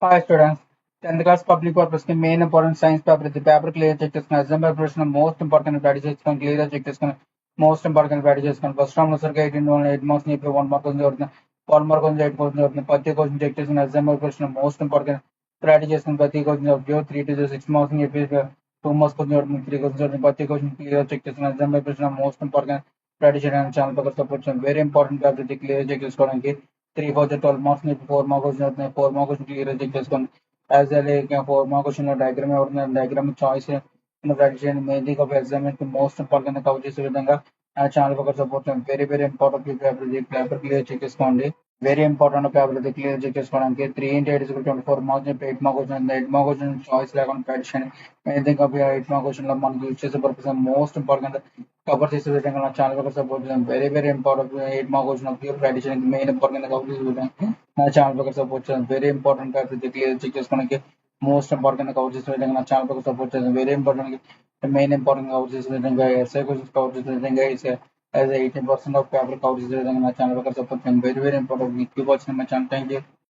Hi students, 10th class public purpose की main important science paper ఇది paper clear check చేసుకుని exam preparation most important ప్రాక్టీ చేసుకొని clear check చేసుకుని most important ప్రాక్టీ చేసుకుని first round సరిగ్గా 8 marks ఇప్పుడు 1 మార్క్ కొంచెం జరుగుతుంది 1 మార్క్ కొంచెం 8 క్వశ్చన్ జరుగుతుంది ప్రతి క్వశ్చన్ చెక్ చేసుకుని ఎగ్జామ్ ప్రిపరేషన్ మోస్ట్ ఇంపార్టెంట్ ప్రాక్టీ చేసుకుని ప్రతి క్వశ్చన్ జరుగుతుంది 3 to 6 మార్క్స్ చెప్పి 2 మార్క్స్ కొంచెం జరుగుతుంది 3 క్వశ్చన్ జరుగుతుంది ప్రతి క్వశ్చన్ క్లియర్ చెక్ చేసుకుని ఎగ్జామ్ ప్రిపరేషన్ మోస్ట్ ఇంపార్టెంట్ ప్రాక్టీ చేయడానికి ఛానల్ పక్కన సపోర్ట్ చేయండి వెరీ ఇంపార్టెంట్ ప్రాక్టీ క్లియర్ చెక్ చేసుకోవడానికి 3 4 12 మార్క్స్ చెప్పి 4 మార్క్స్ జరుగుతుంది 4 మార్క్స్ క్లియర్ చెక్ చేసుకోండి as a like for my question diagram or diagram choice in the prediction mainly of examine the most important cover చేసే విధంగా ఆ channel ఒక support very important paper clear check చేసుకోండి very important paper ఇది clear check చేసుకోవడానికి 3 into 8 is equal to 24 marks 8 marks వచ్చింది 8 marks వచ్చిన choice లేకుండా ప్రెడిక్షన్ మెయిన్ ఆఫ్ 8 మార్క్స్ వచ్చిన మనకి యూజ్ చేసే పర్పస్ మోస్ట్ ఇంపార్టెంట్ కవర్ చేసే విధంగా నా ఛానల్ ఒక సపోర్ట్ వెరీ ఇంపార్టెంట్ 8 మార్క్స్ వచ్చిన ప్రెడిక్షన్ మెయిన్ ఇంపార్టెంట్ కవర్ చేసే విధంగా నా ఛానల్ ఒక సపోర్ట్ వెరీ ఇంపార్టెంట్ పేపర్ ఇది క్లియర్ చెక్ చేసుకోవడానికి మోస్ట్ ఇంపార్టెంట్ కవర్ చేసే విధంగా నా ఛానల్ ఒక support very important main important cover చేసే విధంగా ఎస్ఐ క్వశ్చన్స్ కవర్ చేసే విధంగా as 80% of paper coverage is on my channel because of very important keep watching my channel. Thank you.